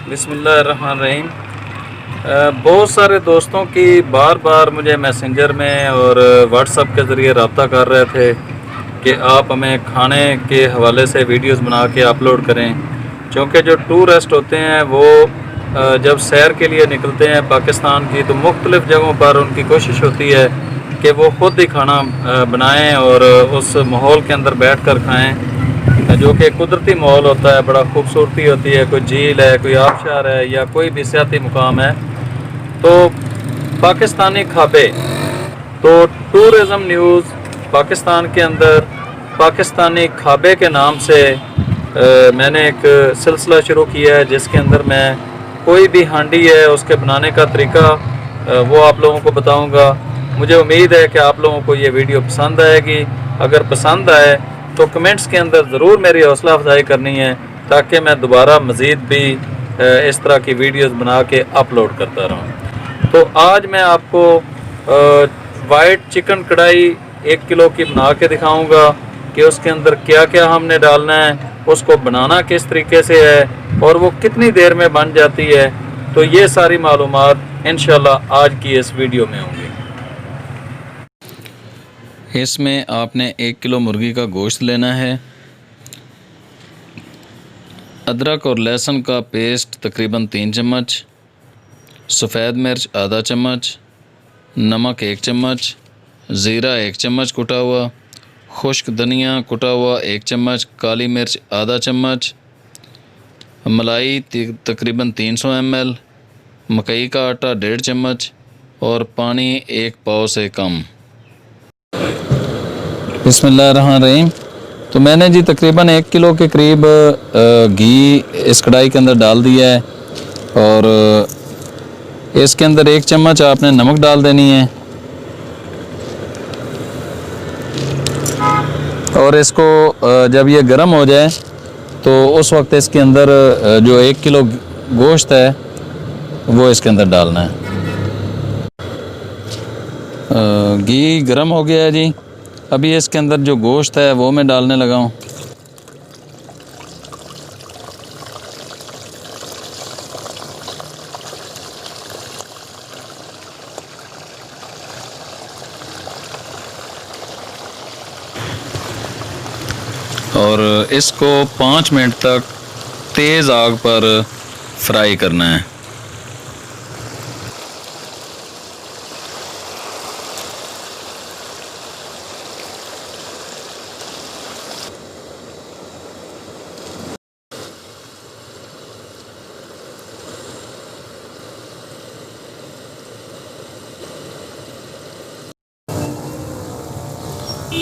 बिस्मिल्लाहिर्रहमानिर्रहीम। बहुत सारे दोस्तों की बार बार मुझे मैसेंजर में और व्हाट्सएप के ज़रिए रब्ता कर रहे थे कि आप हमें खाने के हवाले से वीडियोस बना के अपलोड करें, क्योंकि जो टूरिस्ट होते हैं वो जब सैर के लिए निकलते हैं पाकिस्तान की, तो मुख्तलिफ़ जगहों पर उनकी कोशिश होती है कि वो ख़ुद ही खाना बनाएं और उस माहौल के अंदर बैठ कर खाएँ, जो कि कुदरती माहौल होता है, बड़ा खूबसूरती होती है। कोई झील है, कोई आबशार है या कोई भी सियाती मुकाम है। तो पाकिस्तानी खाबे, तो टूरिज़म न्यूज़ पाकिस्तान के अंदर पाकिस्तानी खाबे के नाम से मैंने एक सिलसिला शुरू किया है, जिसके अंदर मैं कोई भी हांडी है उसके बनाने का तरीका वो आप लोगों को बताऊंगा। मुझे उम्मीद है कि आप लोगों को ये वीडियो पसंद आएगी। अगर पसंद आए तो कमेंट्स के अंदर ज़रूर मेरी हौसला अफजाई करनी है, ताकि मैं दोबारा मज़ीद भी इस तरह की वीडियोस बना के अपलोड करता रहूं। तो आज मैं आपको वाइट चिकन कढ़ाई 1 किलो की बना के दिखाऊंगा कि उसके अंदर क्या क्या हमने डालना है, उसको बनाना किस तरीके से है और वो कितनी देर में बन जाती है। तो ये सारी मालूमात इंशाल्लाह आज की इस वीडियो में होंगी। इसमें आपने 1 किलो मुर्गी का गोश्त लेना है, अदरक और लहसुन का पेस्ट तकरीबन 3 चम्मच, सफ़ेद मिर्च आधा चम्मच, नमक 1 चम्मच, ज़ीरा 1 चम्मच कुटा हुआ, खुश्क धनिया कुटा हुआ 1 चम्मच, काली मिर्च आधा चम्मच, मलाई तकरीबन 300 ml, मकई का आटा 1.5 चम्मच और पानी 1 पाव से कम। बिस्मिल्लाहिर्रहमानिर्रहीम। तो मैंने जी तकरीबन 1 किलो के करीब घी इस कढ़ाई के अंदर डाल दिया है और इसके अंदर 1 चम्मच आपने नमक डाल देनी है और इसको जब ये गर्म हो जाए तो उस वक्त इसके अंदर जो 1 किलो गोश्त है वो इसके अंदर डालना है। घी गर्म हो गया है जी। अभी इसके अंदर जो गोश्त है वो मैं डालने लगा हूँ। और इसको 5 मिनट तक तेज़ आग पर फ्राई करना है।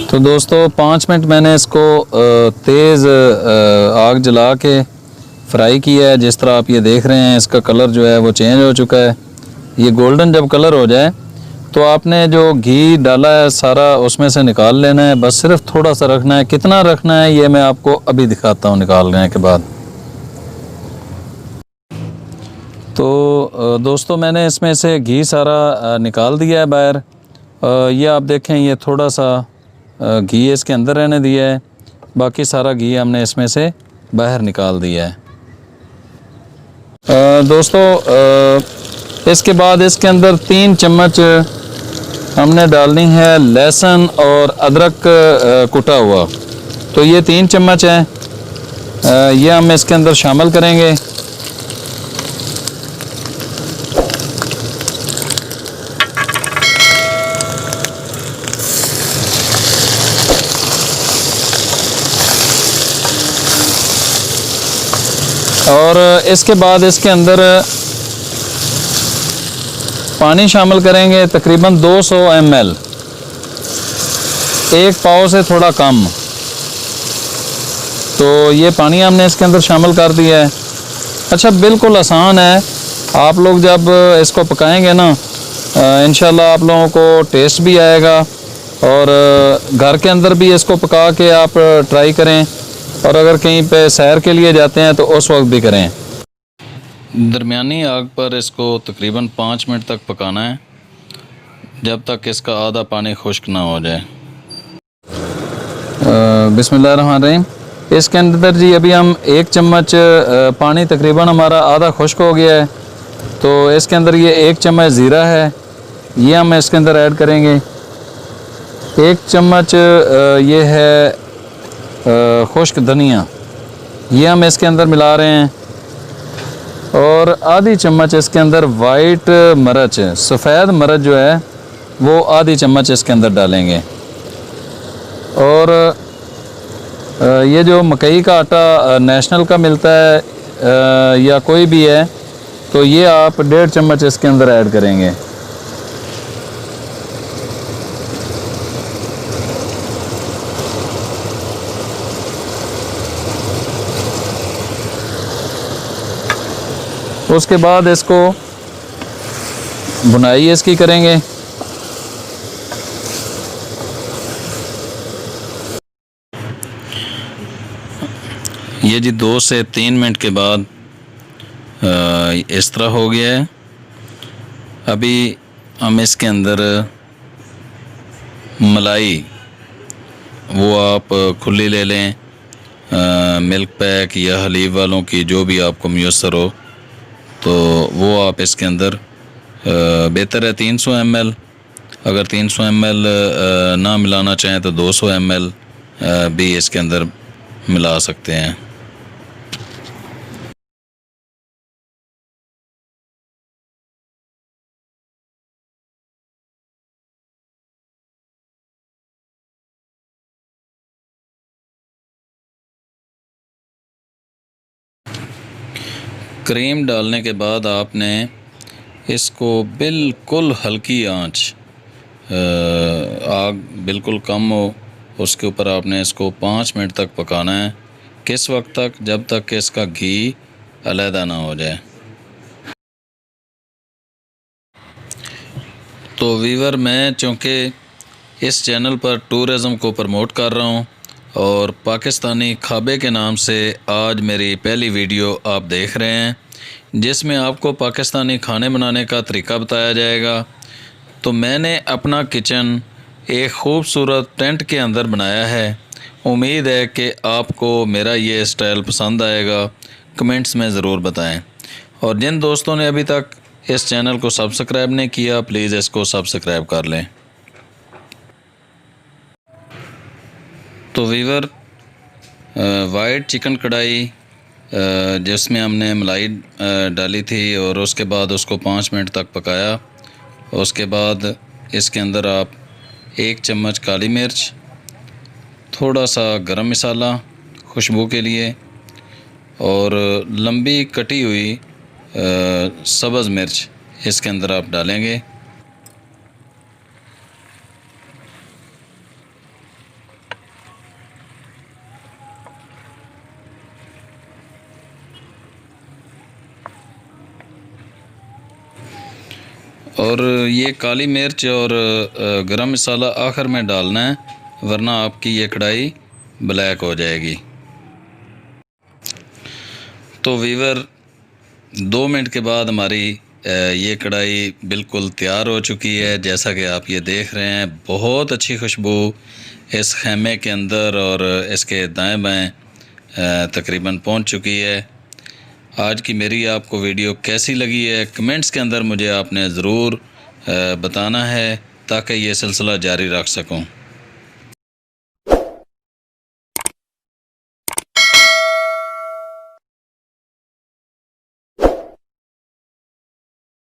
तो दोस्तों 5 मिनट मैंने इसको तेज़ आग जला के फ्राई किया है। जिस तरह आप ये देख रहे हैं, इसका कलर जो है वो चेंज हो चुका है। ये गोल्डन जब कलर हो जाए तो आपने जो घी डाला है सारा उसमें से निकाल लेना है। बस सिर्फ थोड़ा सा रखना है। कितना रखना है ये मैं आपको अभी दिखाता हूँ निकालने के बाद। तो दोस्तों मैंने इसमें से घी सारा निकाल दिया है बाहर। ये आप देखें, ये थोड़ा सा घी इसके अंदर रहने दिया है, बाकी सारा घी हमने इसमें से बाहर निकाल दिया है। दोस्तों इसके बाद इसके अंदर 3 चम्मच हमने डालनी है लहसुन और अदरक कुटा हुआ। तो ये 3 चम्मच है, ये हम इसके अंदर शामिल करेंगे। और इसके बाद इसके अंदर पानी शामिल करेंगे तकरीबन 200 ml, 1 पाव से थोड़ा कम। तो ये पानी हमने इसके अंदर शामिल कर दिया है। अच्छा, बिल्कुल आसान है। आप लोग जब इसको पकाएंगे ना, इंशाल्लाह आप लोगों को टेस्ट भी आएगा और घर के अंदर भी इसको पका के आप ट्राई करें और अगर कहीं पे सैर के लिए जाते हैं तो उस वक्त भी करें। दरमियानी आग पर इसको तकरीबन 5 मिनट तक पकाना है, जब तक इसका आधा पानी खुश्क ना हो जाए। बिस्मिल्लाहिर्रहमानिर्रहीम। इसके अंदर जी अभी हम 1 चम्मच पानी, तकरीबन हमारा आधा खुश्क हो गया है, तो इसके अंदर ये 1 चम्मच ज़ीरा है, ये हम इसके अंदर ऐड करेंगे। 1 चम्मच ये है खुश्क धनिया, ये हम इसके अंदर मिला रहे हैं। और आधी चम्मच इसके अंदर वाइट मिर्च, सफ़ेद मिर्च जो है वो आधी चम्मच इसके अंदर डालेंगे। और ये जो मकई का आटा नेशनल का मिलता है या कोई भी है, तो ये आप 1.5 चम्मच इसके अंदर ऐड करेंगे। उसके बाद इसको भुनाई इसकी करेंगे। ये जी 2 से 3 मिनट के बाद इस तरह हो गया है। अभी हम इसके अंदर मलाई वो आप खुली ले लें, मिल्क पैक या हलीब वालों की, जो भी आपको मुयस्सर हो, तो वो आप इसके अंदर बेहतर है 300 ml। अगर 300 ml ना मिलाना चाहें तो 200 ml भी इसके अंदर मिला सकते हैं। क्रीम डालने के बाद आपने इसको बिल्कुल हल्की आंच, आग बिल्कुल कम हो, उसके ऊपर आपने इसको 5 मिनट तक पकाना है। किस वक्त तक? जब तक कि इसका घी अलहदा ना हो जाए। तो वीवर, मैं चूँकि इस चैनल पर टूरिज़म को प्रमोट कर रहा हूँ और पाकिस्तानी खाबे के नाम से आज मेरी पहली वीडियो आप देख रहे हैं, जिसमें आपको पाकिस्तानी खाने बनाने का तरीका बताया जाएगा। तो मैंने अपना किचन एक ख़ूबसूरत टेंट के अंदर बनाया है। उम्मीद है कि आपको मेरा ये स्टाइल पसंद आएगा। कमेंट्स में ज़रूर बताएं। और जिन दोस्तों ने अभी तक इस चैनल को सब्सक्राइब नहीं किया, प्लीज़ इसको सब्सक्राइब कर लें। तो वीवर, वाइट चिकन कढ़ाई जिसमें हमने मलाई डाली थी और उसके बाद उसको 5 मिनट तक पकाया। उसके बाद इसके अंदर आप 1 चम्मच काली मिर्च, थोड़ा सा गरम मसाला खुशबू के लिए, और लंबी कटी हुई सब्ज़ मिर्च इसके अंदर आप डालेंगे। और ये काली मिर्च और गरम मसाला आखिर में डालना है, वरना आपकी ये कढ़ाई ब्लैक हो जाएगी। तो वीवर, 2 मिनट के बाद हमारी ये कढ़ाई बिल्कुल तैयार हो चुकी है। जैसा कि आप ये देख रहे हैं, बहुत अच्छी खुशबू इस खैमे के अंदर और इसके दाएं बाएं तकरीबन पहुंच चुकी है। आज की मेरी आपको वीडियो कैसी लगी है, कमेंट्स के अंदर मुझे आपने ज़रूर बताना है, ताकि ये सिलसिला जारी रख सकूं।